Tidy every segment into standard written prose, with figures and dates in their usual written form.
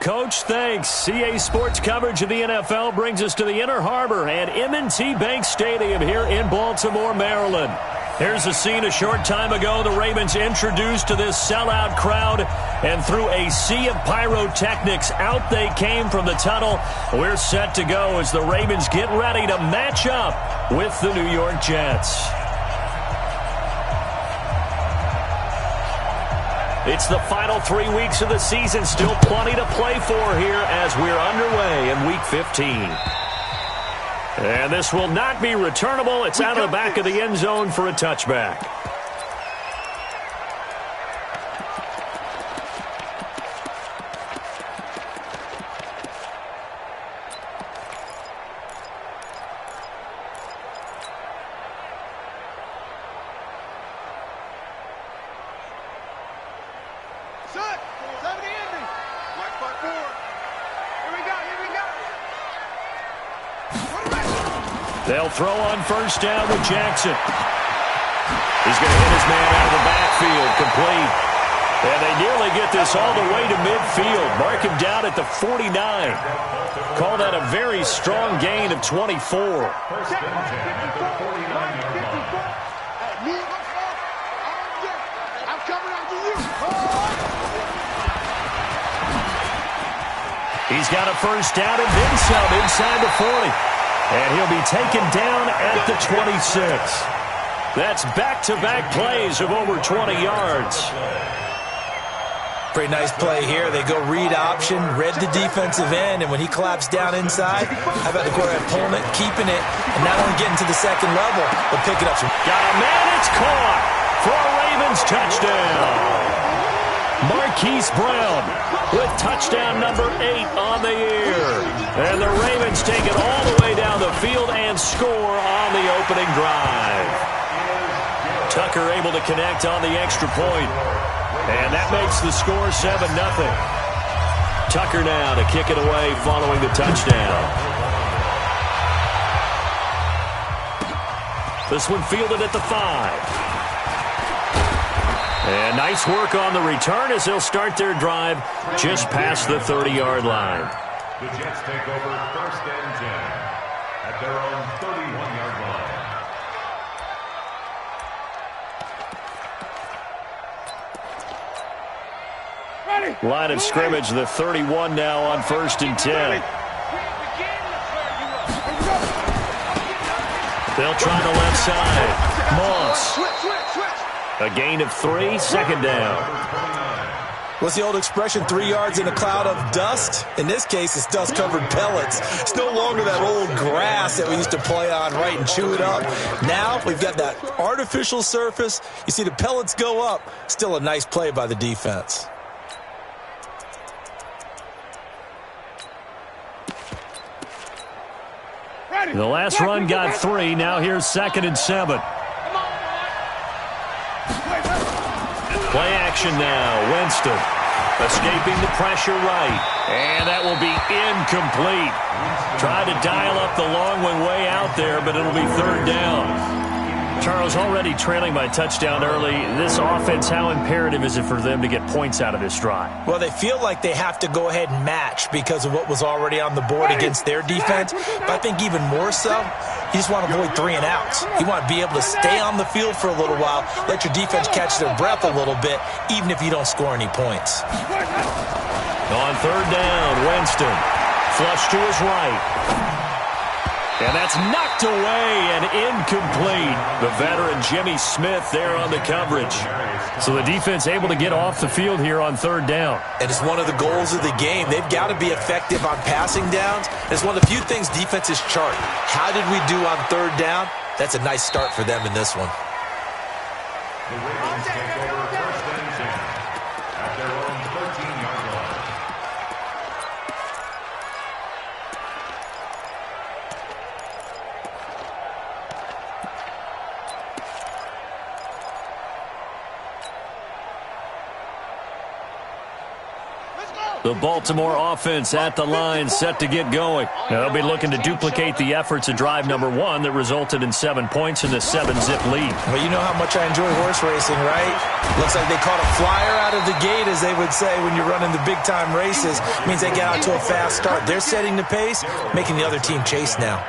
Coach. Thanks. CA Sports coverage of the NFL brings us to the Inner Harbor at M&T Bank Stadium here in Baltimore, Maryland. Here's a scene a short time ago. The Ravens introduced to this sellout crowd, and through a sea of pyrotechnics, out they came from the tunnel. We're set to go as the Ravens get ready to match up with the New York Jets. It's the final 3 weeks of the season. Still plenty to play for here as we're underway in Week 15. And this will not be returnable. It's out of the back of the end zone for a touchback. They'll throw on first down with Jackson. He's going to hit his man out of the backfield, complete. And they nearly get this all the way to midfield. Mark him down at the 49. Call that a very strong gain of 24. He's got a first down and then some inside the 40. And he'll be taken down at the 26. That's back-to-back plays of over 20 yards. Pretty nice play here. They go read option, read the defensive end, and when he collapsed down inside, how about the quarterback pulling it, keeping it, and not only getting to the second level, but picking up some. Got a man, it's caught for a Ravens touchdown. Marquise Brown with touchdown number 8 on the year. And the Ravens take it all the way down the field and score on the opening drive. Tucker able to connect on the extra point. And that makes the score 7-0. Tucker now to kick it away following the touchdown. This one fielded at the 5. And nice work on the return as they'll start their drive just past the 30-yard line. The Jets take over first and 10 at their own 31-yard line. Line of scrimmage, the 31 now on first and 10. They'll try the left side. Moss. A gain of 3, second down. What's the old expression, 3 yards in a cloud of dust? In this case, it's dust-covered pellets. It's no longer that old grass that we used to play on, right, and chew it up. Now we've got that artificial surface. You see the pellets go up. Still a nice play by the defense. The last run got 3. Now here's 2nd and 7. Play action now. Winston escaping the pressure right. And that will be incomplete. Tried to dial up the long one way out there, but it'll be 3rd down. Charles, already trailing by touchdown early. This offense, how imperative is it for them to get points out of this drive? Well, they feel like they have to go ahead and match because of what was already on the board against their defense. But I think even more so, you just want to avoid 3 and outs. You want to be able to stay on the field for a little while, let your defense catch their breath a little bit, even if you don't score any points. On 3rd down, Winston. Flush to his right. And that's knocked away and incomplete. The veteran Jimmy Smith there on the coverage. So the defense able to get off the field here on 3rd down. And it's one of the goals of the game. They've got to be effective on passing downs. It's one of the few things defenses chart. How did we do on 3rd down? That's a nice start for them in this one. The Ravens take over first and 10 at their own 13-yard line. Let's go! The Baltimore offense at the line, set to get going. Now, they'll be looking to duplicate the efforts of drive number 1 that resulted in 7 points in the 7-zip lead. Well, you know how much I enjoy horse racing, right? Looks like they caught a flyer out of the gate, as they would say when you're running the big-time races. It means they get out to a fast start. They're setting the pace, making the other team chase now.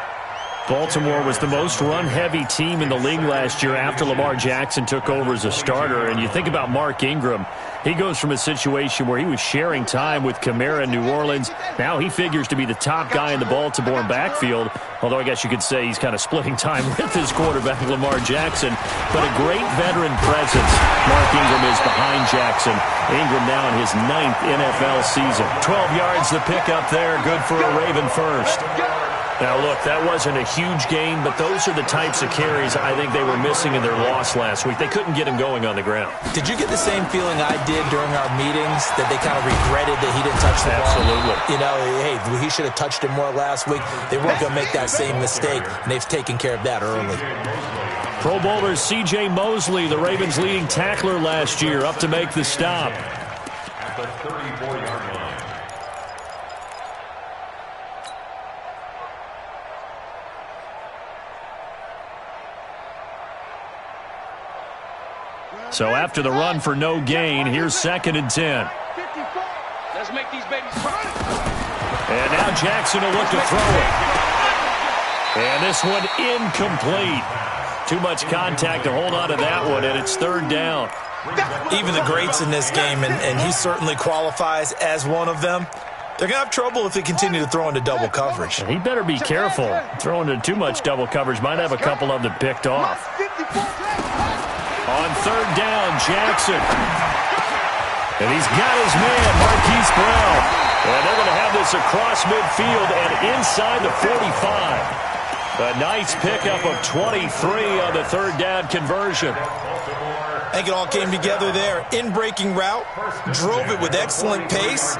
Baltimore was the most run-heavy team in the league last year after Lamar Jackson took over as a starter. And you think about Mark Ingram, he goes from a situation where he was sharing time with Kamara in New Orleans. Now he figures to be the top guy in the Baltimore backfield, although I guess you could say he's kind of splitting time with his quarterback, Lamar Jackson. But a great veteran presence. Mark Ingram is behind Jackson. Ingram now in his 9th NFL season. 12 yards the pickup there, good for a Raven first. Now, look, that wasn't a huge gain, but those are the types of carries I think they were missing in their loss last week. They couldn't get him going on the ground. Did you get the same feeling I did during our meetings, that they kind of regretted that he didn't touch the ball? Absolutely. You know, hey, he should have touched it more last week. They weren't going to make that same mistake, and they've taken care of that early. Pro Bowler C.J. Mosley, the Ravens' leading tackler last year, up to make the stop. At the 34-yard line. So after the run for no gain, here's 2nd and 10. Let's make these babies run. And now Jackson will look to throw it. And this one incomplete. Too much contact to hold on to that one, and it's 3rd down. Even the greats in this game, and he certainly qualifies as one of them, they're going to have trouble if they continue to throw into double coverage. He better be careful. Throwing into too much double coverage might have a couple of them picked off. On 3rd down, Jackson. And he's got his man, Marquise Brown. And they're going to have this across midfield and inside the 45. A nice pickup of 23 on the 3rd down conversion. I think it all came together there. In-breaking route, drove it with excellent pace.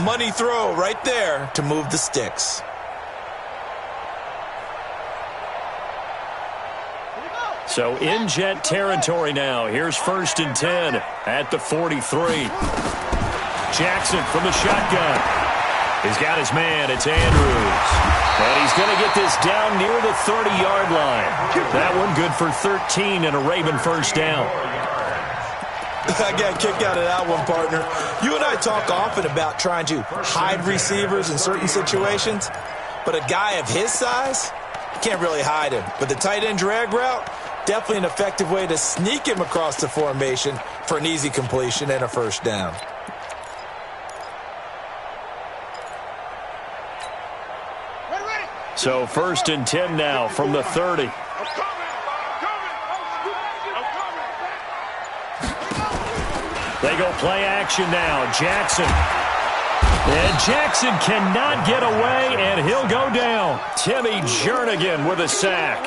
Money throw right there to move the sticks. So in Jet territory now. Here's 1st and 10 at the 43. Jackson from the shotgun. He's got his man. It's Andrews. And he's going to get this down near the 30-yard line. That one good for 13 and a Raven 1st down. I got kicked out of that one, partner. You and I talk often about trying to hide receivers in certain situations, but a guy of his size, you can't really hide him. But the tight end drag route, definitely an effective way to sneak him across the formation for an easy completion and a 1st down. So 1st and 10 now from the 30. They go play action now. Jackson. And Jackson cannot get away, and he'll go down. Timmy Jernigan with a sack.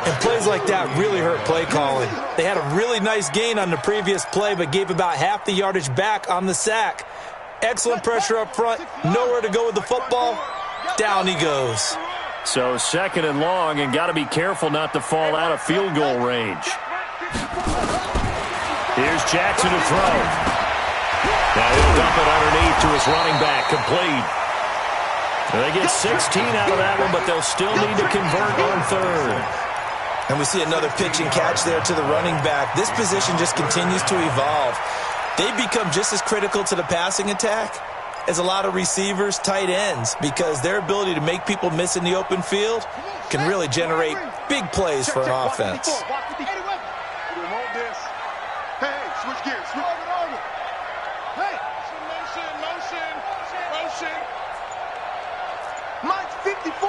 And plays like that really hurt play calling. They had a really nice gain on the previous play, but gave about half the yardage back on the sack. Excellent pressure up front. Nowhere to go with the football. Down he goes. So 2nd and long, and got to be careful not to fall out of field goal range. Here's Jackson to throw. Now he'll dump it underneath to his running back, complete. They get 16 out of that one, but they'll still need to convert on 3rd. And we see another pitch and catch there to the running back. This position just continues to evolve. They become just as critical to the passing attack as a lot of receivers, tight ends, because their ability to make people miss in the open field can really generate big plays for an offense. Switch gears. Hey, motion. Mike's 54.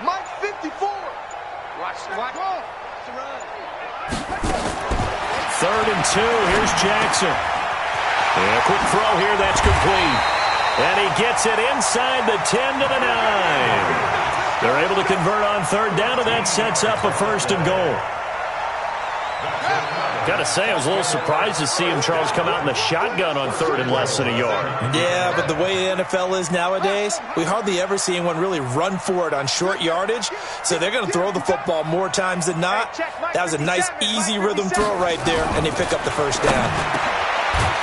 Mike's 54. Watch. 3rd and 2. Here's Jackson. And a quick throw here. That's complete. And he gets it inside the 10 to the 9. They're able to convert on 3rd down, and that sets up a 1st and goal. Got to say, I was a little surprised to see him, Charles, come out in the shotgun on 3rd and less than a yard. Yeah, but the way the NFL is nowadays, we hardly ever see anyone really run for it on short yardage. So they're going to throw the football more times than not. That was a nice, easy rhythm throw right there, and they pick up the 1st down.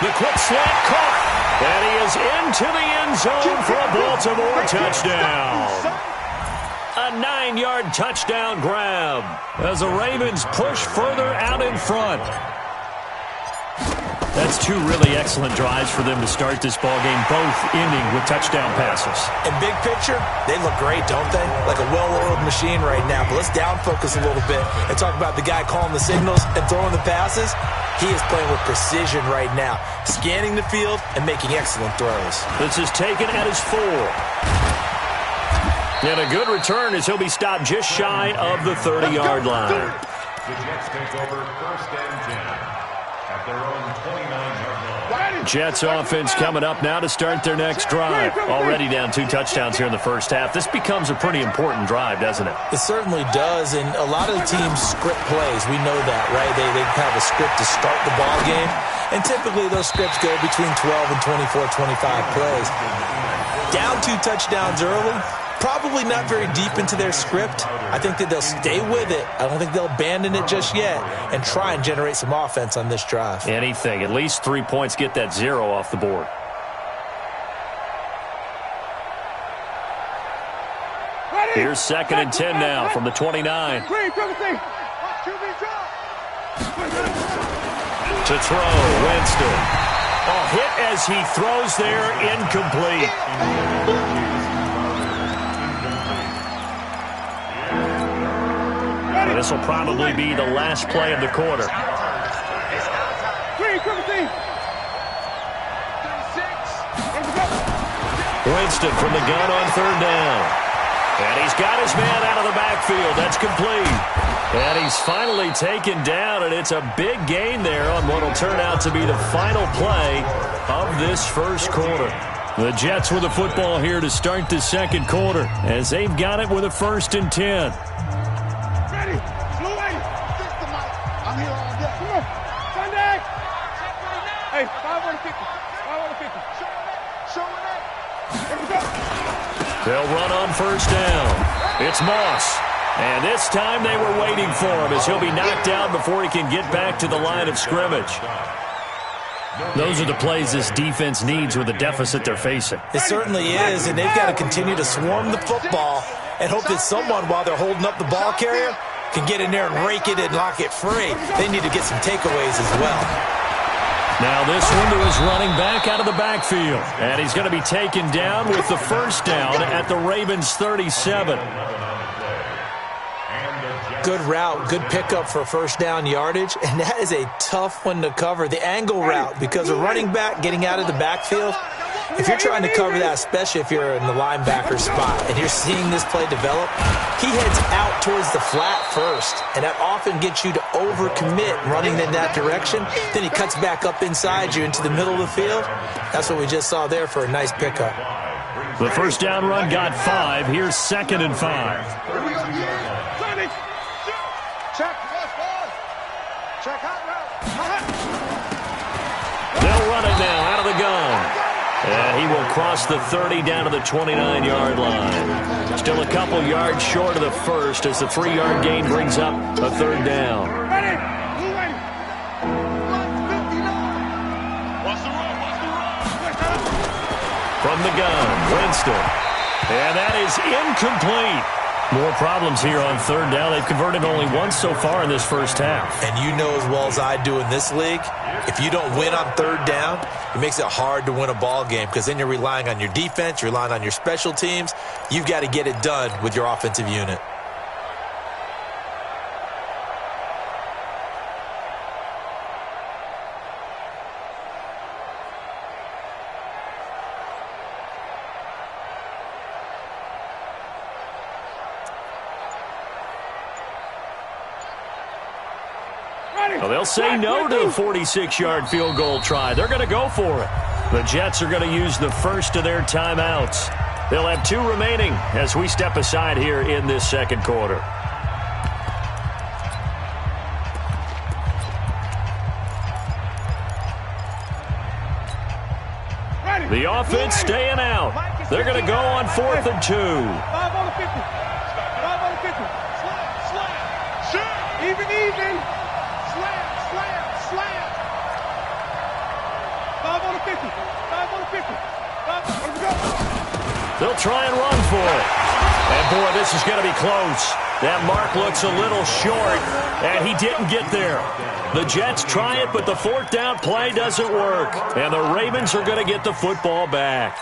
The quick slant caught. And he is into the end zone for a Baltimore touchdown. A 9-yard touchdown grab as the Ravens push further out in front. That's two really excellent drives for them to start this ballgame, both ending with touchdown passes. In big picture, they look great, don't they? Like a well-oiled machine right now. But let's down focus a little bit and talk about the guy calling the signals and throwing the passes. He is playing with precision right now, scanning the field and making excellent throws. This is taken at his 4. And a good return as he'll be stopped just shy of the 30-yard line. The Jets take over 1st and 10 at their own 29-yard line. Jets offense coming up now to start their next drive. Already down 2 touchdowns here in the first half. This becomes a pretty important drive, doesn't it? It certainly does, and a lot of the teams script plays. We know that, right? They have a script to start the ball game, and typically those scripts go between 12 and 24, 25 plays. Down 2 touchdowns early. Probably not very deep into their script. I think that they'll stay with it. I don't think they'll abandon it just yet and try and generate some offense on this drive. Anything. At least 3 points, get that 0 off the board. Here's 2nd and 10 now from the 29. To throw, Winston. A hit as he throws there, incomplete. This will probably be the last play of the quarter. Winston from the gun on 3rd down. And he's got his man out of the backfield. That's complete. And he's finally taken down, and it's a big gain there on what will turn out to be the final play of this first quarter. The Jets with the football here to start the second quarter as they've got it with a 1st and 10. I'm here all day. Come on. Sunday. Hey, 550. 550. Show it. They'll run on 1st down. It's Moss. And this time they were waiting for him as he'll be knocked down before he can get back to the line of scrimmage. Those are the plays this defense needs with the deficit they're facing. It certainly is, and they've got to continue to swarm the football and hope that someone, while they're holding up the ball carrier, can get in there and rake it and lock it free. They need to get some takeaways as well. Now this one to his running back out of the backfield. And he's going to be taken down with the 1st down at the Ravens 37. Good route, good pickup for 1st down yardage, and that is a tough one to cover. The angle route, because a running back getting out of the backfield, if you're trying to cover that, especially if you're in the linebacker spot and you're seeing this play develop, he heads out towards the flat first, and that often gets you to overcommit running in that direction. Then he cuts back up inside you into the middle of the field. That's what we just saw there for a nice pickup. The 1st down run got 5. Here's 2nd and 5. They'll run it now out of the gun. And he will cross the 30 down to the 29-yard line. Still a couple yards short of the 1st as the 3-yard gain brings up a 3rd down. From the gun, Winston. And that is incomplete. More problems here on 3rd down. They've converted only once so far in this first half. And you know as well as I do in this league, if you don't win on 3rd down, it makes it hard to win a ball game because then you're relying on your defense, you're relying on your special teams. You've got to get it done with your offensive unit. Well, they'll say no to the 46-yard field goal try. They're going to go for it. The Jets are going to use the first of their timeouts. They'll have 2 remaining as we step aside here in this second quarter. The offense staying out. They're going to go on 4th and 2. 5 on the 50. 5 on the 50. Slam. Shoot. Even. Slam. 5 on the 50. 5 on the They'll try and run for it. And, boy, this is going to be close. That mark looks a little short, and he didn't get there. The Jets try it, but the fourth down play doesn't work. And the Ravens are going to get the football back.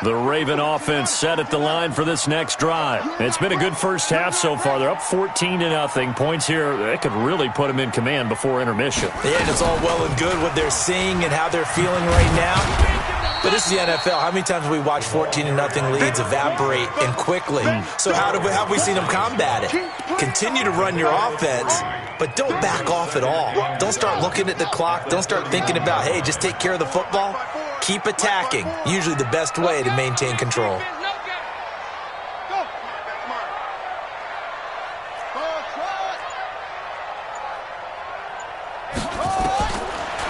The Raven offense set at the line for this next drive. It's been a good first half so far. They're up 14-0. Points here, they could really put them in command before intermission. Yeah, and it's all well and good what they're seeing and how they're feeling right now. But this is the NFL. How many times have we watched 14-0 leads evaporate and quickly? So how have we seen them combat it? Continue to run your offense, but don't back off at all. Don't start looking at the clock. Don't start thinking about, hey, just take care of the football. Keep attacking. Usually the best way to maintain control.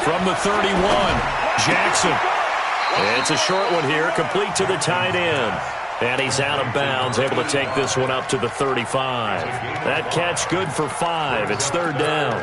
From the 31, Jackson. It's a short one here, complete to the tight end. And he's out of bounds, able to take this one up to the 35. That catch good for 5. It's third down.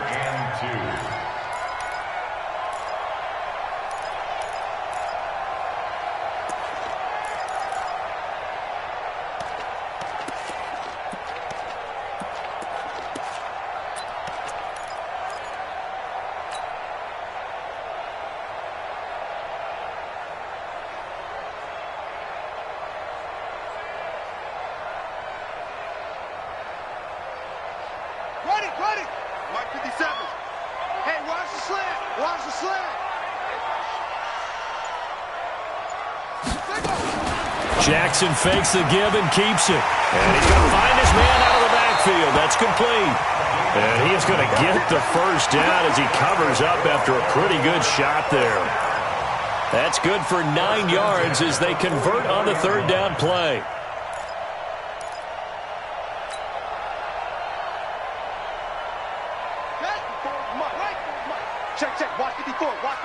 Jackson fakes the give and keeps it. And he's going to find his man out of the backfield. That's complete. And he is going to get the first down as he covers up after a pretty good shot there. That's good for 9 yards as they convert on the third down play. Check. Watch 54. Watch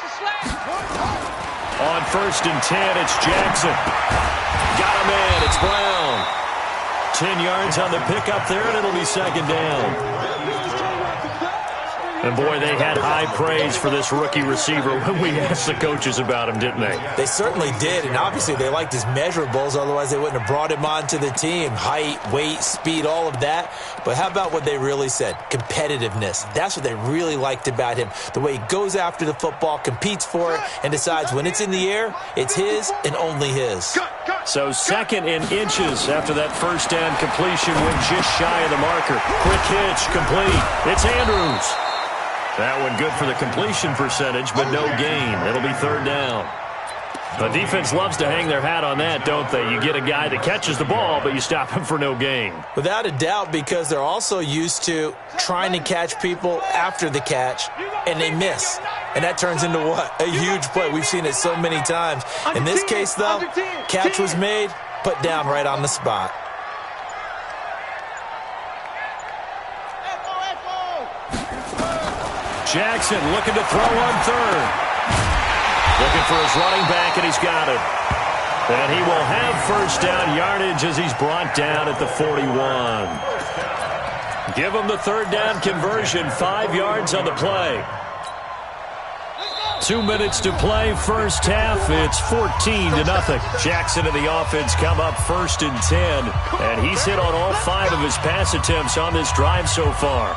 the slant. On 1st and 10, it's Jackson. Got him in. It's Brown. 10 yards on the pickup there, and it'll be second down. And, boy, they had high praise for this rookie receiver when we asked the coaches about him, didn't they? They certainly did, and obviously they liked his measurables. Otherwise, they wouldn't have brought him onto the team. Height, weight, speed, all of that. But how about what they really said? Competitiveness. That's what they really liked about him. The way he goes after the football, competes for it, and decides when it's in the air, it's his and only his. So second in inches after that first down completion went just shy of the marker. Quick hitch, complete. It's Andrews. That one good for the completion percentage, but no gain. It'll be third down. The defense loves to hang their hat on that, don't they? You get a guy that catches the ball, but you stop him for no gain. Without a doubt, because they're also used to trying to catch people after the catch, and they miss. And that turns into what? A huge play. We've seen it so many times. In this case, though, catch was made, put down right on the spot. Jackson looking to throw on third. Looking for his running back, and he's got it. And he will have first down yardage as he's brought down at the 41. Give him the third down conversion, 5 yards on the play. 2 minutes to play, first half. It's 14-0. Jackson and the offense come up 1st and 10. And he's hit on all 5 of his pass attempts on this drive so far.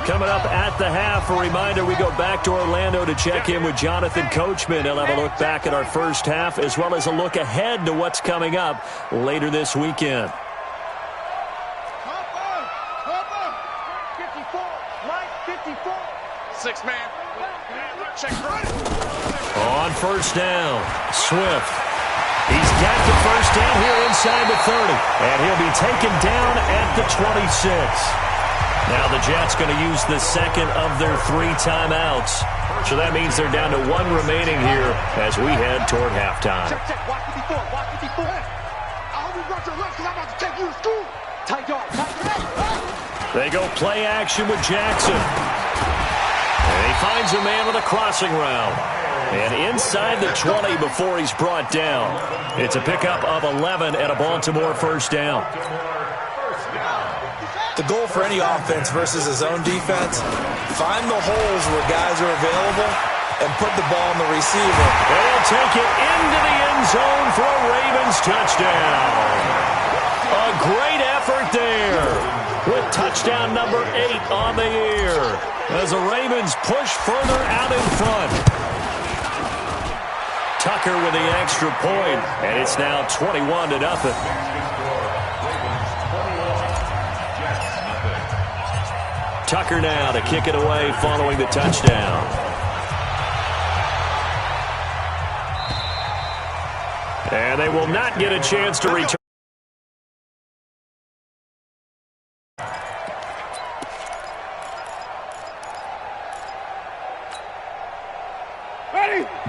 Coming up at the half, a reminder, we go back to Orlando to check in with Jonathan Coachman. He'll have a look back at our first half as well as a look ahead to what's coming up later this weekend. 54, Mike 54. 6-man. Check right. On first down, Swift. He's got the first down here inside the 30. And he'll be taken down at the 26. Now the Jets going to use the second of their 3 timeouts. So that means they're down to 1 remaining here as we head toward halftime. Check. Watch 54. I hope you brought your left because I'm about to take you to school. Tight yard. They go play action with Jackson. And he finds a man with a crossing route. And inside the 20 before he's brought down. It's a pickup of 11 and a Baltimore first down. The goal for any offense versus his own defense, find the holes where guys are available and put the ball on the receiver. They'll take it into the end zone for a Ravens touchdown. A great effort there with touchdown number 8 on the year as the Ravens push further out in front. Tucker with the extra point, and it's now 21-0. Tucker now to kick it away following the touchdown. And they will not get a chance to return.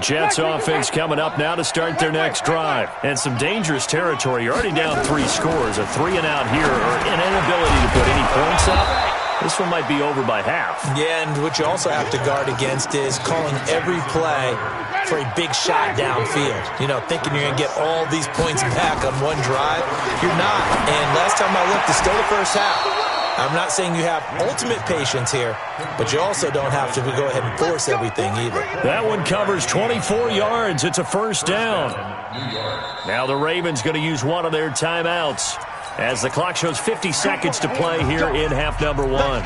Jets offense coming up now to start their next drive. And some dangerous territory. You're already down 3 scores. A 3-and-out here or an inability to put any points up. This one might be over by half. Yeah, and what you also have to guard against is calling every play for a big shot downfield. You know, thinking you're going to get all these points back on one drive. You're not. And last time I looked, it's still the first half. I'm not saying you have ultimate patience here, but you also don't have to go ahead and force everything either. That one covers 24 yards. It's a first down. Now the Ravens going to use one of their timeouts as the clock shows 50 seconds to play here in half number 1.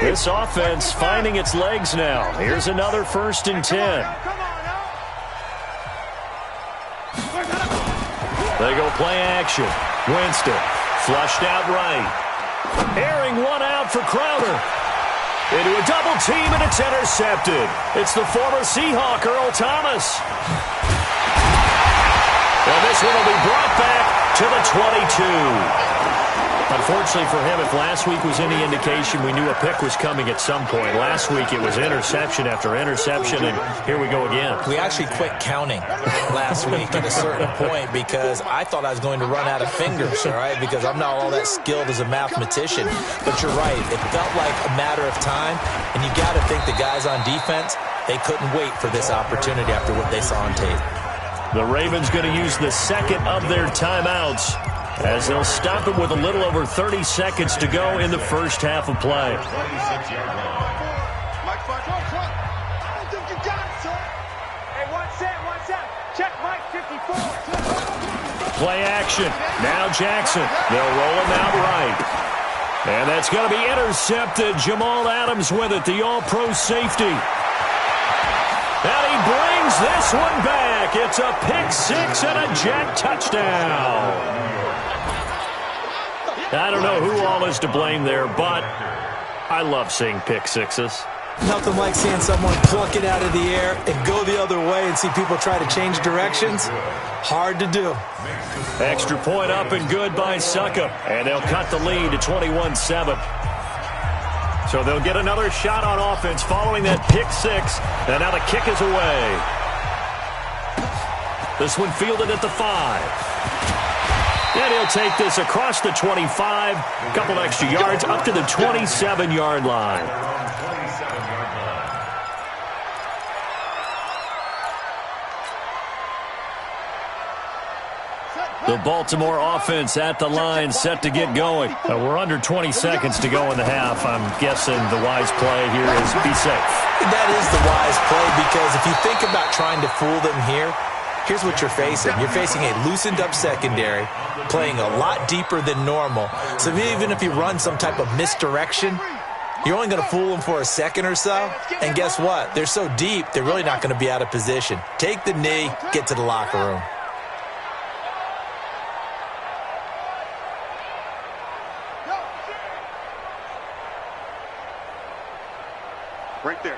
This offense finding its legs now. Here's another 1st and 10. They go play action. Winston flushed out right. Airing one out for Crowder. Into a double team, and it's intercepted. It's the former Seahawk, Earl Thomas. And this one will be brought back to the 22. Unfortunately for him, if last week was any indication, we knew a pick was coming at some point. Last week it was interception after interception, and here we go again. We actually quit counting last week at a certain point because I thought I was going to run out of fingers, all right, because I'm not all that skilled as a mathematician. But you're right. It felt like a matter of time, and you got to think the guys on defense, they couldn't wait for this opportunity after what they saw on tape. The Ravens going to use the second of their timeouts as they'll stop it with a little over 30 seconds to go in the first half of play. Play action. Now Jackson. They'll roll him out right. And that's going to be intercepted. Jamal Adams with it, the all-pro safety. And he brings this one back. It's a pick 6 and a Jet touchdown. I don't know who all is to blame there, but I love seeing pick 6s. Nothing like seeing someone pluck it out of the air and go the other way and see people try to change directions. Hard to do. Extra point up and good by Suckup. And they'll cut the lead to 21-7. So they'll get another shot on offense following that pick 6. And now the kick is away. This one fielded at the 5. And he'll take this across the 25. A couple extra yards up to the 27-yard line. The Baltimore offense at the line, set to get going. We're under 20 seconds to go in the half. I'm guessing the wise play here is be safe. That is the wise play because if you think about trying to fool them here, here's what you're facing. You're facing a loosened-up secondary, playing a lot deeper than normal. So even if you run some type of misdirection, you're only going to fool them for a second or so. And guess what? They're so deep, they're really not going to be out of position. Take the knee, get to the locker room. Right there.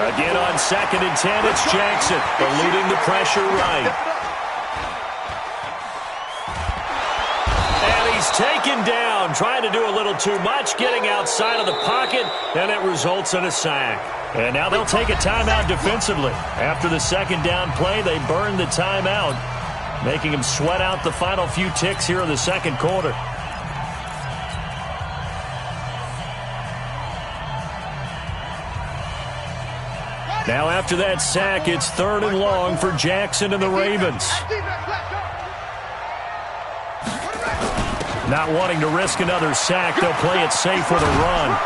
Again on 2nd and 10, it's Jackson eluding the pressure right. And he's taken down, trying to do a little too much, getting outside of the pocket, and it results in a sack. And now they'll take a timeout defensively. After the second down play, they burn the timeout, making him sweat out the final few ticks here in the second quarter. Now after that sack, it's 3rd and long for Jackson and the Ravens. Not wanting to risk another sack, they'll play it safe with a run.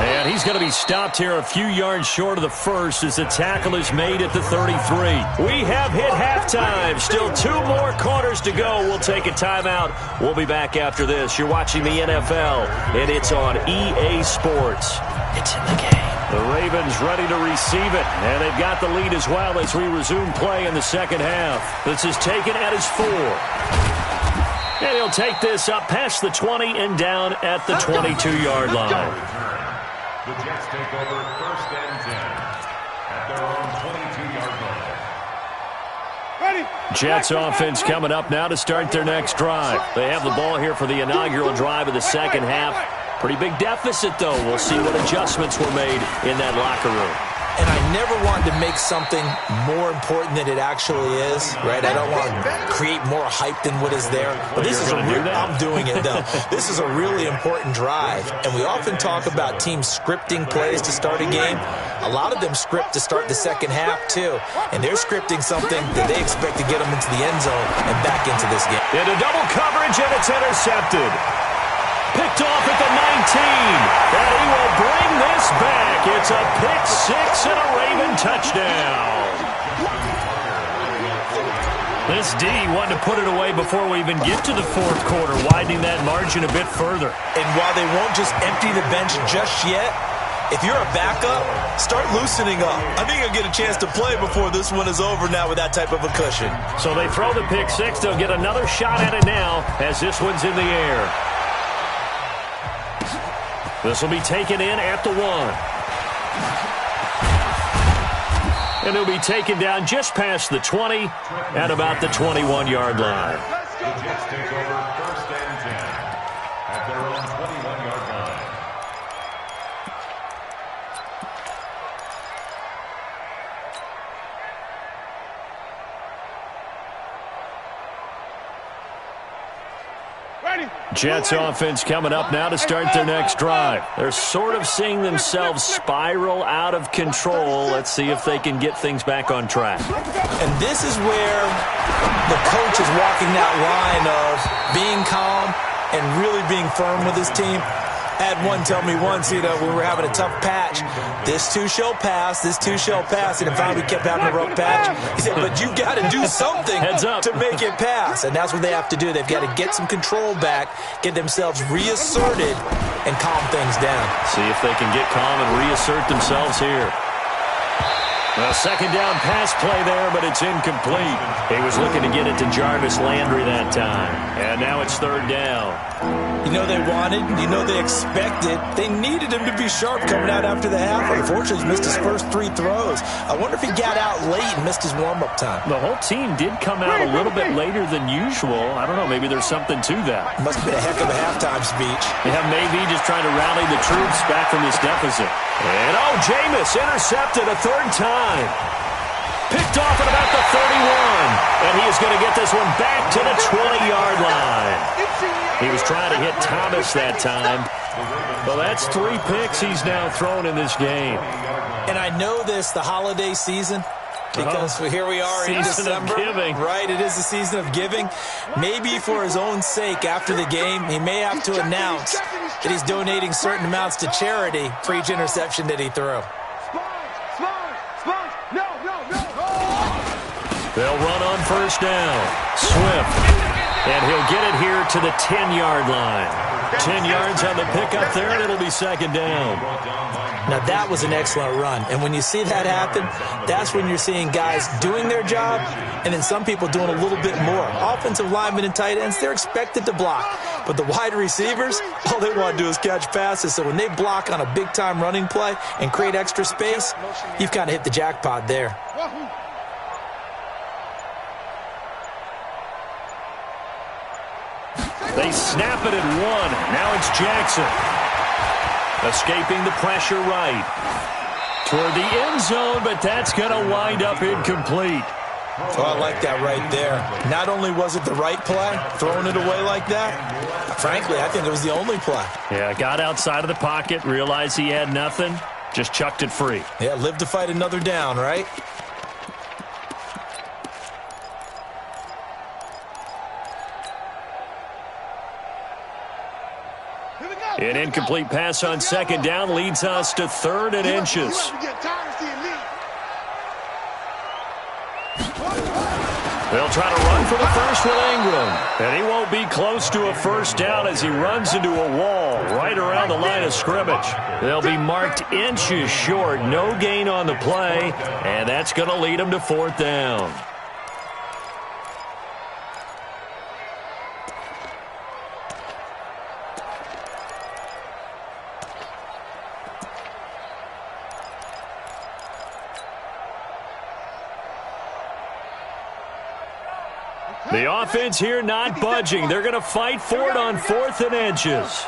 And he's going to be stopped here a few yards short of the first as the tackle is made at the 33. We have hit halftime. Still 2 more quarters to go. We'll take a timeout. We'll be back after this. You're watching the NFL, and it's on EA Sports. It's in the game. The Ravens ready to receive it, and they've got the lead as well as we resume play in the second half. This is taken at his 4. And he'll take this up past the 20 and down at the 22-yard line. The Jets take over 1st and 10 at their own 22-yard line. Ready? Jets offense coming up now to start their next drive. They have the ball here for the inaugural drive of the second half. Pretty big deficit, though. We'll see what adjustments were made in that locker room. And I never wanted to make something more important than it actually is, right? I don't want to create more hype than what is there. But this is I'm doing it, though. This is a really important drive. And we often talk about teams scripting plays to start a game. A lot of them script to start the second half, too. And they're scripting something that they expect to get them into the end zone and back into this game. Into double coverage, and it's intercepted. Picked off at the 19, and he will bring this back. It's a pick 6 and a Raven touchdown. This D wanted to put it away before we even get to the fourth quarter, widening that margin a bit further. And while they won't just empty the bench just yet, if you're a backup, start loosening up. I think you'll get a chance to play before this one is over now with that type of a cushion. So they throw the pick 6. They'll get another shot at it now as this one's in the air. This will be taken in at the 1. And he'll be taken down just past the 20 at about the 21-yard line. The Jets take over 1st and 10 at their own 21-yard line. Jets offense coming up now to start their next drive. They're sort of seeing themselves spiral out of control. Let's see if they can get things back on track. And this is where the coach is walking that line of being calm and really being firm with his team. I had one tell me once, we were having a tough patch. This too shall pass, this too shall pass. And in fact, we kept having a rough patch. He said, but you got to do something to make it pass. And that's what they have to do. They've got to get some control back, get themselves reasserted, and calm things down. See if they can get calm and reassert themselves here. A second down pass play there, but it's incomplete. He was looking to get it to Jarvis Landry that time. And now it's 3rd down. You know they wanted, you know they expected. They needed him to be sharp coming out after the half. Unfortunately, he's missed his first 3 throws. I wonder if he got out late and missed his warm-up time. The whole team did come out a little bit later than usual. I don't know, maybe there's something to that. Must have been a heck of a halftime speech. Yeah, maybe just trying to rally the troops back from this deficit. And, Jameis intercepted a 3rd time. Picked off at about the 31. And he is going to get this one back to the 20-yard line. He was trying to hit Thomas that time. Well, that's 3 picks he's now thrown in this game. And I know this, the holiday season, because here we are in December. Giving. Right, it is the season of giving. Maybe for his own sake after the game, he may have to announce that he's donating certain amounts to charity for each interception that he threw. They'll run on 1st down. Swift. And he'll get it here to the 10-yard line. 10 yards on the pickup there, and it'll be 2nd down. Now, that was an excellent run. And when you see that happen, that's when you're seeing guys doing their job and then some people doing a little bit more. Offensive linemen and tight ends, they're expected to block. But the wide receivers, all they want to do is catch passes. So when they block on a big-time running play and create extra space, you've kind of hit the jackpot there. They snap it at 1. Now it's Jackson. Escaping the pressure right. Toward the end zone, but that's going to wind up incomplete. Oh, I like that right there. Not only was it the right play, throwing it away like that, frankly, I think it was the only play. Yeah, got outside of the pocket, realized he had nothing, just chucked it free. Yeah, live to fight another down, right? An incomplete pass on second down leads us to 3rd and inches. They'll try to run for the first with Ingram. And he won't be close to a first down as he runs into a wall right around the line of scrimmage. They'll be marked inches short. No gain on the play. And that's going to lead them to 4th down. The offense here not budging. They're going to fight for it on 4th and inches.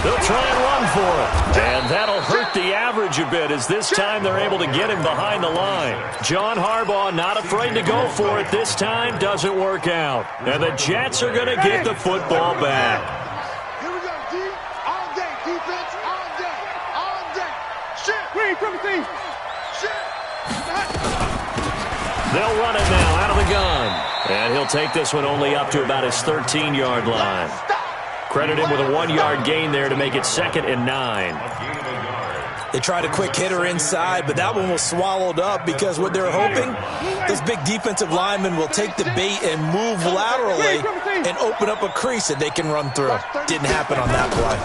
They'll try and run for it. And that'll hurt the average a bit as this time they're able to get him behind the line. John Harbaugh not afraid to go for it this time. Doesn't work out. And the Jets are going to get the football back. Here we go, D. All day. Defense, all day. All day. Shit. Green, from the team. Shit. They'll run it now out of the gun. And he'll take this one only up to about his 13-yard line. Credit him with a 1-yard gain there to make it 2nd and 9. They tried a quick hitter inside, but that one was swallowed up because what they're hoping, this big defensive lineman will take the bait and move laterally and open up a crease that they can run through. Didn't happen on that play.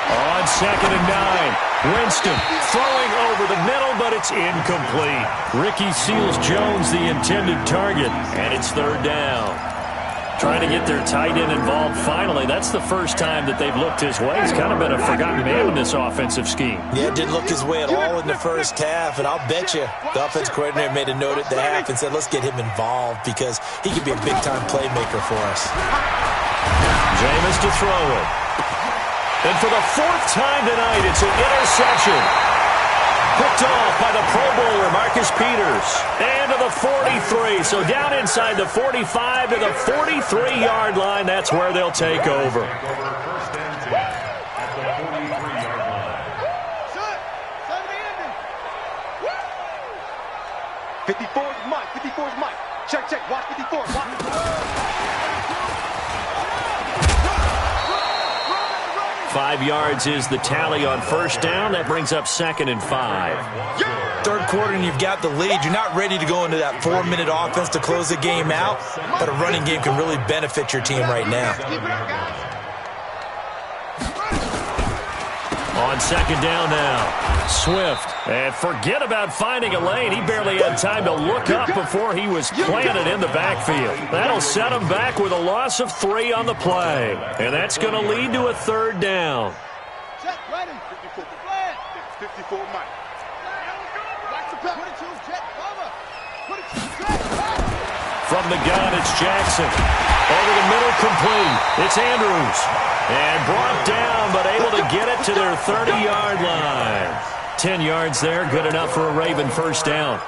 On 2nd and 9. Winston throwing over the middle, but it's incomplete. Ricky Seals-Jones, the intended target, and it's 3rd down. Trying to get their tight end involved finally. That's the first time that they've looked his way. He's kind of been a forgotten man in this offensive scheme. Yeah, didn't look his way at all in the first half, and I'll bet you the offense coordinator made a note at the half and said, let's get him involved because he could be a big-time playmaker for us. Jameis to throw it. And for the 4th time tonight, it's an interception. Picked off by the Pro Bowler, Marcus Peters. And to the 43. So down inside the 45 to the 43-yard line. That's where they'll take over. 54 is Mike. 54 is Mike. Check, check. Watch 54. Watch. 5 yards is the tally on first down. That brings up 2nd and 5. Third quarter and you've got the lead. You're not ready to go into that 4-minute offense to close the game out, but a running game can really benefit your team right now. On 2nd down now, Swift. And forget about finding a lane. He barely had time to look up before he was planted in the backfield. That'll set him back with a loss of 3 on the play. And that's going to lead to a 3rd down. Check, ready. 54 Mike. From the gun, it's Jackson. Over the middle, complete. It's Andrews. And brought down, but able to get it to their 30-yard line. 10 yards there, good enough for a Raven first down.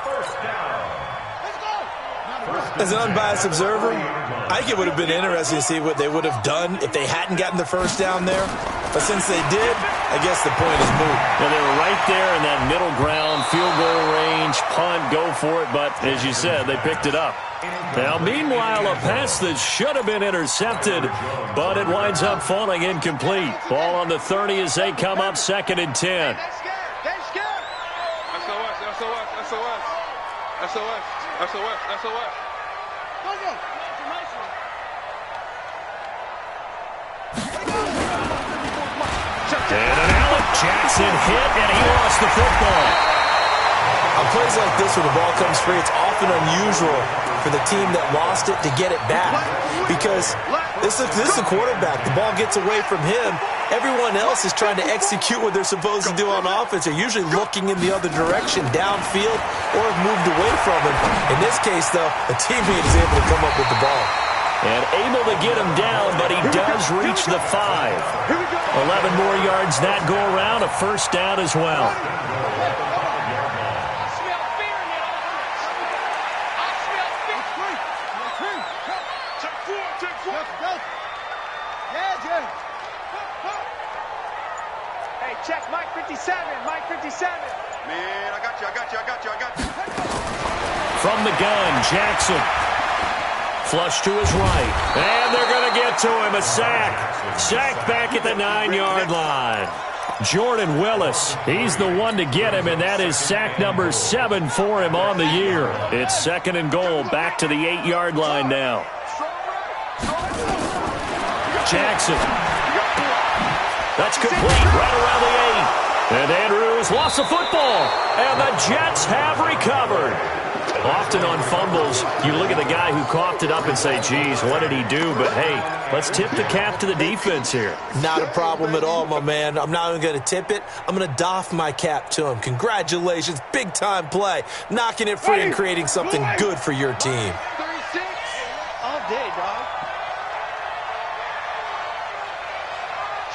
As an unbiased observer, I think it would have been interesting to see what they would have done if they hadn't gotten the first down there. But since they did, I guess the point is moot. Well, they were right there in that middle ground, field goal range, punt, go for it. But as you said, they picked it up. Now, meanwhile, a pass that should have been intercepted, but it winds up falling incomplete. Ball on the 30 as they come up 2nd and 10. SOS. And an Alec Jackson hit, and he lost the football. On plays like this where the ball comes free, it's often unusual for the team that lost it to get it back. Because this is a quarterback. The ball gets away from him. Everyone else is trying to execute what they're supposed to do on offense. They're usually looking in the other direction, downfield, or have moved away from him. In this case, though, a teammate is able to come up with the ball. And able to get him down, but he does reach the 5. 11 more yards that go around, a first down as well. Hey, check Mike 57. Mike 57. Man, I got you. From the gun, Jackson. flush to his right. And they're going to get to him. A sack. Sack back at the 9-yard line. Jordan Willis, he's the one to get him, and that is sack number 7 for him on the year. It's 2nd and goal, back to the 8-yard line now. Jackson. That's complete right around the 8. And Andrews lost the football, and the Jets have recovered. Often on fumbles, you look at the guy who coughed it up and say, geez, what did he do? But, hey, let's tip the cap to the defense here. Not a problem at all, my man. I'm not even going to tip it. I'm going to doff my cap to him. Congratulations. Big-time play. Knocking it free and creating something good for your team. 36 all day, dog.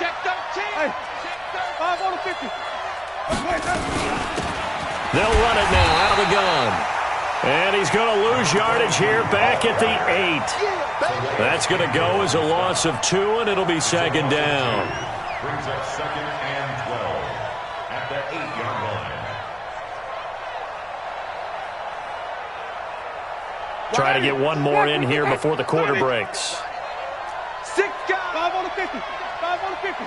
Check 13. Hey. Check 5 on the 50. They'll run it now out of the gun. And he's going to lose yardage here back at the 8. That's going to go as a loss of 2, and it'll be 2nd down. Brings up 2nd and 12 at the 8-yard line. Try to get one more in here before the quarter breaks. 6 guys. 5 on the 50. 5 on the 50.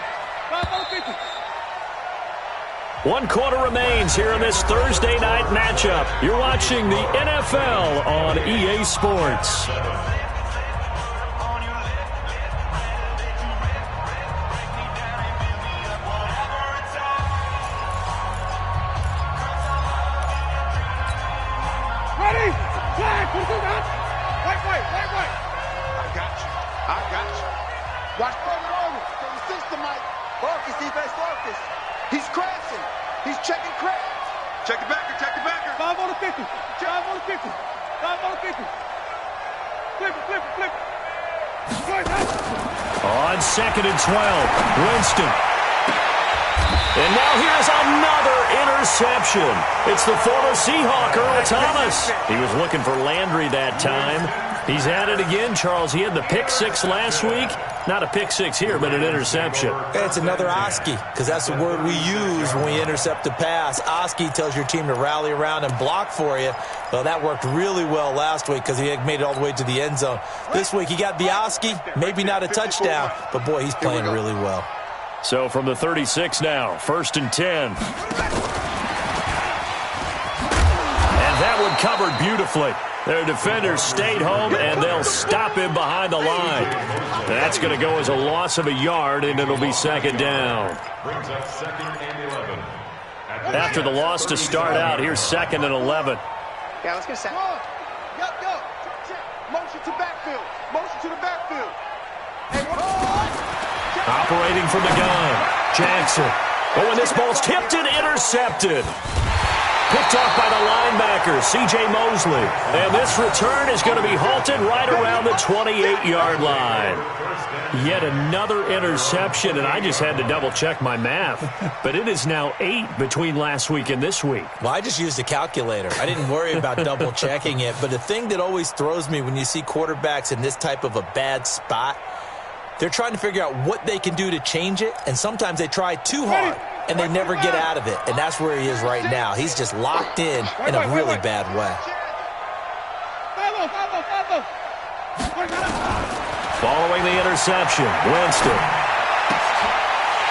5 on the 50. 1 quarter remains here in this Thursday night matchup. You're watching the NFL on EA Sports. Ready? Flag. Who's that? Right. I got you. Watch from the system, Mike. Focus, defense, focus. He's crashing. He's checking crash. Check the backer. 5 on the 50. 5 on the 50. 5 on the 50. Flip it. On 2nd and 12, Winston. And now here's another interception. It's the former Seahawk, Earl Thomas. He was looking for Landry that time. He's at it again, Charles. He had the pick 6 last week. Not a pick 6 here, but an interception. It's another Oski, because that's the word we use when we intercept a pass. Oski tells your team to rally around and block for you. Well, that worked really well last week because he had made it all the way to the end zone. This week he got the Oski, maybe not a touchdown, but boy, he's playing really well. So from the 36 now, 1st and 10. And that one covered beautifully. Their defenders stayed home, and they'll stop him behind the line. That's going to go as a loss of a yard, and it'll be 2nd down. Brings up 2nd and 11. After the loss to start out, here's 2nd and 11. Yeah, let's get set. Go. Check. Motion to backfield. Motion to the backfield. Hey, Operating from the gun, Jackson. Oh, and this ball's tipped and intercepted. Picked off by the linebacker, C.J. Mosley. And this return is going to be halted right around the 28-yard line. Yet another interception, and I just had to double-check my math. But it is now 8 between last week and this week. Well, I just used a calculator. I didn't worry about double-checking it. But the thing that always throws me when you see quarterbacks in this type of a bad spot, they're trying to figure out what they can do to change it, and sometimes they try too hard, and they never get out of it. And that's where he is right now. He's just locked in a really bad way. Following the interception, Winston.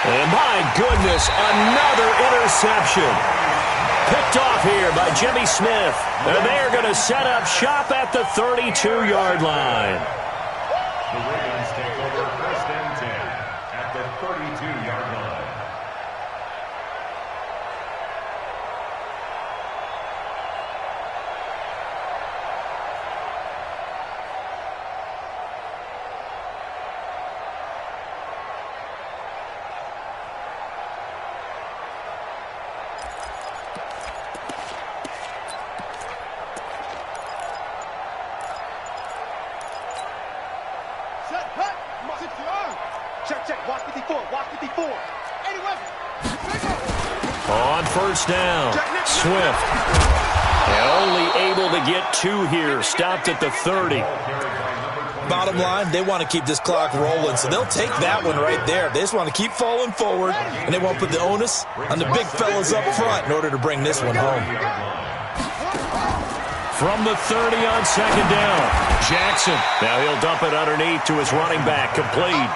And my goodness, another interception. Picked off here by Jimmy Smith. And they are going to set up shop at the 32-yard line. The Ravens take over 1st and 10 at the 32-yard line. Check. Watch 54. Anyway. On 1st down, Swift. And only able to get 2 here. Stopped at the 30. Bottom line, they want to keep this clock rolling, so they'll take that one right there. They just want to keep falling forward, and they won't put the onus on the big fellas up front in order to bring this one home. from the 30 on second down. Jackson. Now he'll dump it underneath to his running back. Complete.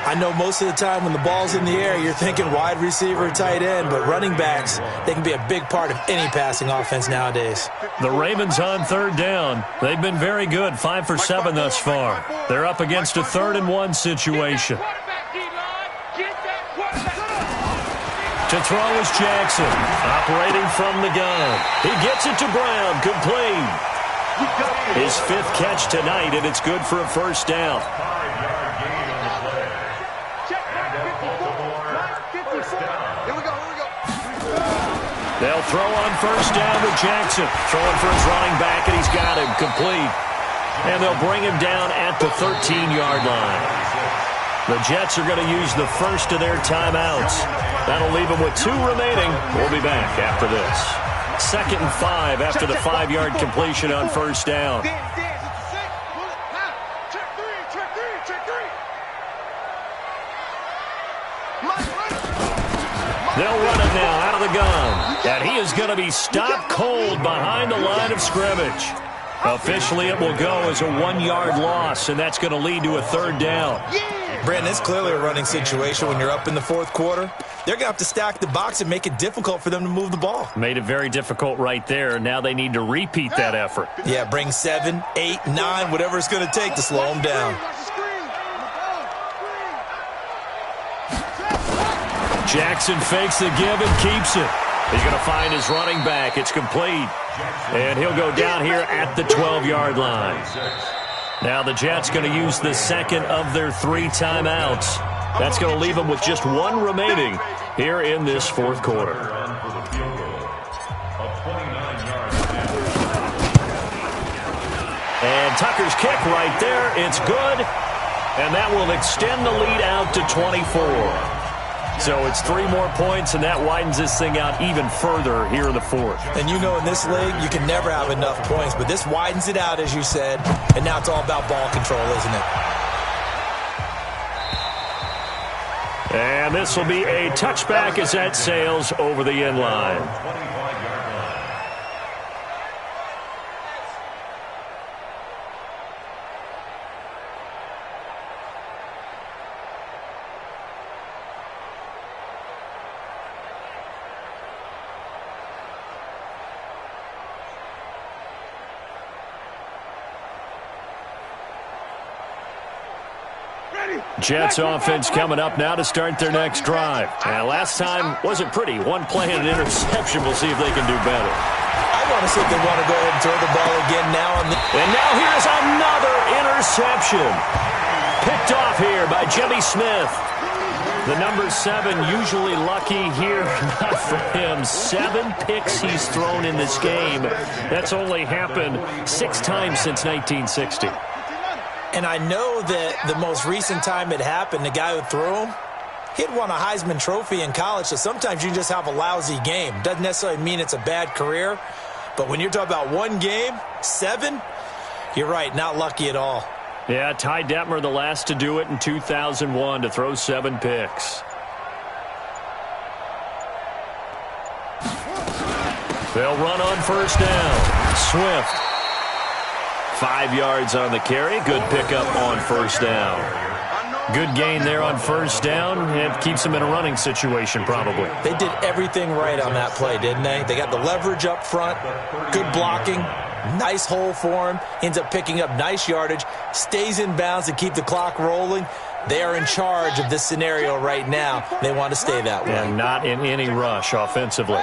I know most of the time when the ball's in the air, you're thinking wide receiver, tight end, but running backs, they can be a big part of any passing offense nowadays. The Ravens on third down. They've been very good, 5 for 7 thus far. They're up against a 3rd and 1 situation. To throw is Jackson, operating from the gun. He gets it to Brown, complete. His 5th catch tonight, and it's good for a first down. They'll throw on first down with Jackson. Throwing for his running back, and he's got him complete. And they'll bring him down at the 13-yard line. The Jets are going to use the first of their timeouts. That'll leave them with 2 remaining. We'll be back after this. 2nd and 5 after the 5-yard completion on first down. They'll run it now out of the gun. And he is going to be stopped cold behind the line of scrimmage. Officially, it will go as a 1-yard loss, and that's going to lead to a 3rd down. Brandon, it's clearly a running situation when you're up in the 4th quarter. They're going to have to stack the box and make it difficult for them to move the ball. Made it very difficult right there. Now they need to repeat that effort. Yeah, bring 7, 8, 9, whatever it's going to take to slow them down. Jackson fakes the give and keeps it. He's going to find his running back. It's complete. And he'll go down here at the 12-yard line. Now the Jets going to use the 2nd of their 3 timeouts. That's going to leave them with just 1 remaining here in this 4th quarter. And Tucker's kick right there. It's good. And that will extend the lead out to 24. So it's 3 more points, and that widens this thing out even further here in the 4th. And you know in this league, you can never have enough points, but this widens it out, as you said, and now it's all about ball control, isn't it? And this will be a touchback as that sails over the end line. Jets offense coming up now to start their next drive. Last time wasn't pretty. 1 play and an interception. We'll see if they can do better. I want to see if they want to go ahead and throw the ball again now. And now here's another interception. Picked off here by Jimmy Smith. The number 7 usually lucky here. Not for him. 7 picks he's thrown in this game. That's only happened 6 times since 1960. And I know that the most recent time it happened, the guy who threw him, he'd won a Heisman Trophy in college, so sometimes you just have a lousy game. Doesn't necessarily mean it's a bad career, but when you're talking about 1 game, 7, you're right, not lucky at all. Yeah, Ty Detmer, the last to do it in 2001, to throw 7 picks. They'll run on first down. Swift. 5 yards on the carry. Good pickup on first down. Good gain there on first down. It keeps them in a running situation probably. They did everything right on that play, didn't they? They got the leverage up front, good blocking, nice hole for him, ends up picking up nice yardage, stays in bounds to keep the clock rolling. They are in charge of this scenario right now. They want to stay that way. And not in any rush offensively.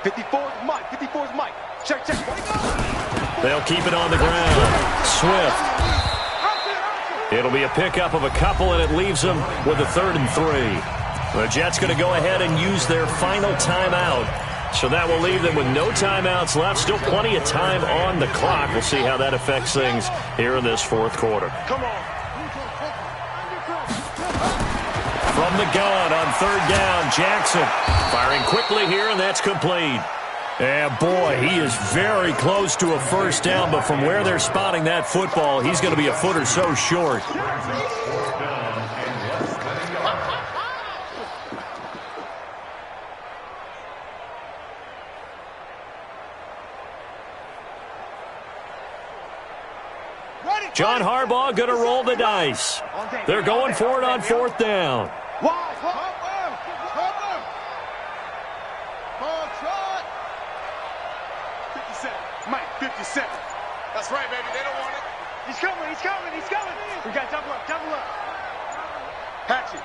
54's Mike. 54's Mike. Check. They'll keep it on the ground. Swift. It'll be a pickup of a couple, and it leaves them with a 3rd and 3. The Jets going to go ahead and use their final timeout. So that will leave them with no timeouts left. Still plenty of time on the clock. We'll see how that affects things here in this 4th quarter. Come on. From the gun on 3rd down, Jackson firing quickly here, and that's complete. And boy, he is very close to a first down, but from where they're spotting that football, he's going to be a foot or so short. John Harbaugh going to roll the dice. They're going for it on 4th down. That's right, baby. They don't want it. He's coming. We got double up. Hatchet.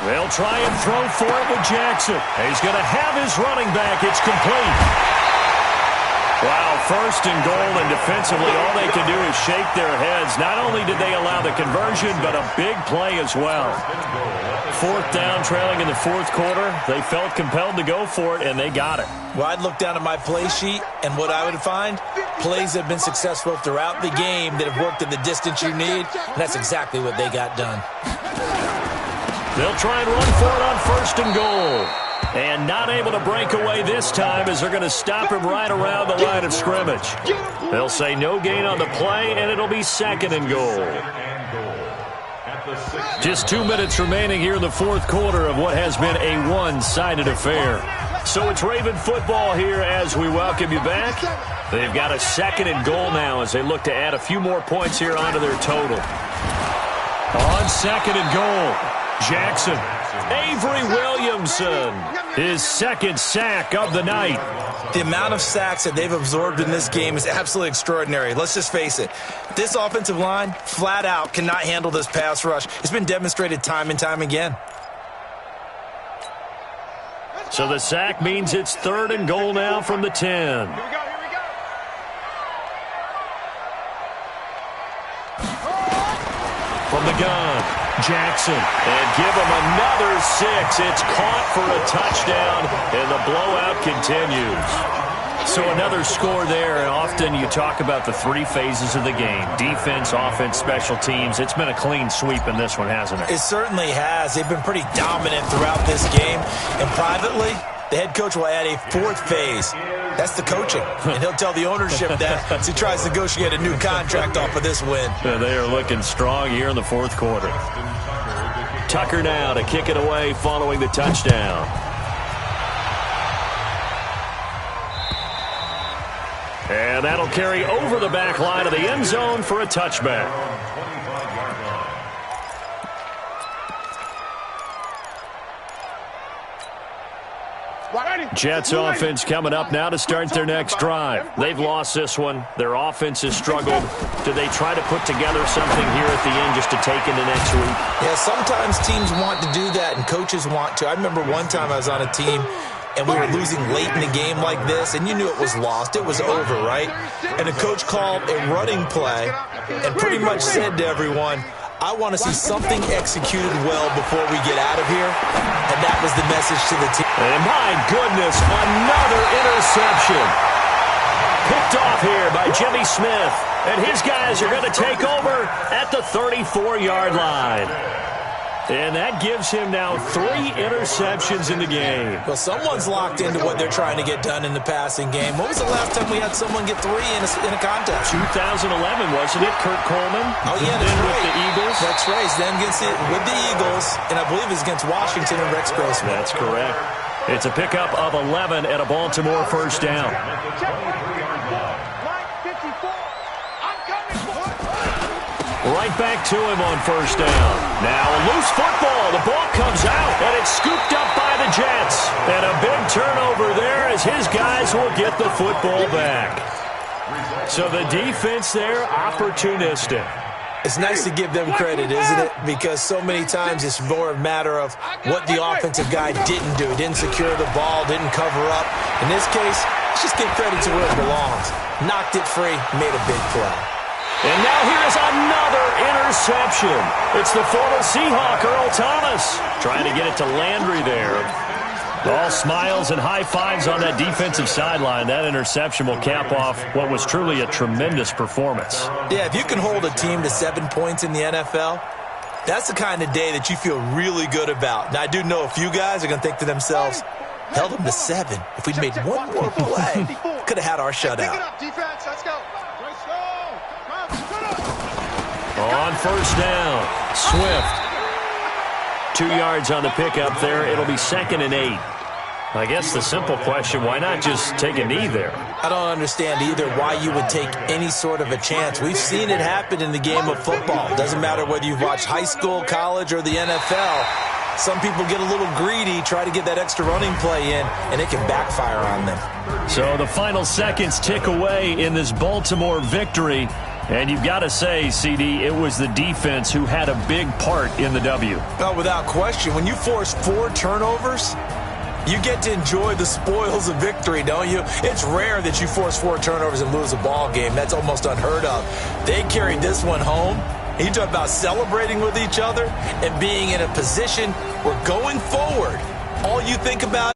They'll try and throw for it with Jackson. He's going to have his running back. It's complete. Wow, 1st and goal, and defensively all they can do is shake their heads. Not only did they allow the conversion, but a big play as well. 4th down, trailing in the 4th quarter. They felt compelled to go for it, and they got it. Well, I'd look down at my play sheet, and what I would find, plays that have been successful throughout the game that have worked at the distance you need, and that's exactly what they got done. They'll try and run for it on 1st and goal. And not able to break away this time as they're going to stop him right around the line of scrimmage. They'll say no gain on the play, and it'll be 2nd and goal. Just 2 minutes remaining here in the 4th quarter of what has been a one-sided affair. So it's Raven football here as we welcome you back. They've got a 2nd and goal now as they look to add a few more points here onto their total. On 2nd and goal, Jackson. Avery Williamson, his 2nd sack of the night. The amount of sacks that they've absorbed in this game is absolutely extraordinary. Let's just face it. This offensive line, flat out, cannot handle this pass rush. It's been demonstrated time and time again. So the sack means it's 3rd and goal now from the 10. From the gun, Jackson, and give him another 6. It's caught for a touchdown, and the blowout continues. So another score there, and often you talk about the 3 phases of the game: defense, offense, special teams. It's been a clean sweep in this one, hasn't it? It certainly has. They've been pretty dominant throughout this game, and privately, the head coach will add a 4th phase. That's the coaching, and he'll tell the ownership that as he tries to negotiate a new contract off of this win. They are looking strong here in the 4th quarter. Tucker now to kick it away following the touchdown. And that'll carry over the back line of the end zone for a touchback. Jets offense coming up now to start their next drive. They've lost this one. Their offense has struggled. Do they try to put together something here at the end just to take into next week? Yeah, sometimes teams want to do that and coaches want to. I remember one time I was on a team and we were losing late in the game like this, and you knew it was lost. It was over, right? And the coach called a running play and pretty much said to everyone, I want to see something executed well before we get out of here. And that was the message to the team. And my goodness, another interception. Picked off here by Jimmy Smith. And his guys are going to take over at the 34-yard line. And that gives him now 3 interceptions in the game. Well, someone's locked into what they're trying to get done in the passing game. When was the last time we had someone get 3 in a contest? 2011, wasn't it? Kurt Coleman. Oh, yeah, that's then right. with the Eagles. That's right. Then with the Eagles, and I believe it's against Washington and Rex Grossman. That's correct. It's a pickup of 11 at a Baltimore 1st down. Right back to him on 1st down. Now a loose football. The ball comes out, and it's scooped up by the Jets. And a big turnover there as his guys will get the football back. So the defense there, opportunistic. It's nice to give them credit, isn't it? Because so many times it's more a matter of what the offensive guy didn't do. Didn't secure the ball, didn't cover up. In this case, let's just give credit to where it belongs. Knocked it free, made a big play. And now here's another interception. It's the former Seahawk, Earl Thomas, trying to get it to Landry there. All smiles and high fives on that defensive sideline. That interception will cap off what was truly a tremendous performance. Yeah, if you can hold a team to 7 points in the NFL, that's the kind of day that you feel really good about. Now, I do know a few guys are going to think to themselves, held them to 7. If we'd made one more play, could have had our shutout. On 1st down, Swift. 2 yards on the pickup there. It'll be 2nd and 8. I guess the simple question, why not just take a knee there? I don't understand either why you would take any sort of a chance. We've seen it happen in the game of football. Doesn't matter whether you've watched high school, college, or the NFL. Some people get a little greedy, try to get that extra running play in, and it can backfire on them. So the final seconds tick away in this Baltimore victory. And you've got to say, CD, it was the defense who had a big part in the W. Well, without question, when you force 4 turnovers, you get to enjoy the spoils of victory, don't you? It's rare that you force 4 turnovers and lose a ball game. That's almost unheard of. They carried this one home. You talk about celebrating with each other and being in a position where going forward, all you think about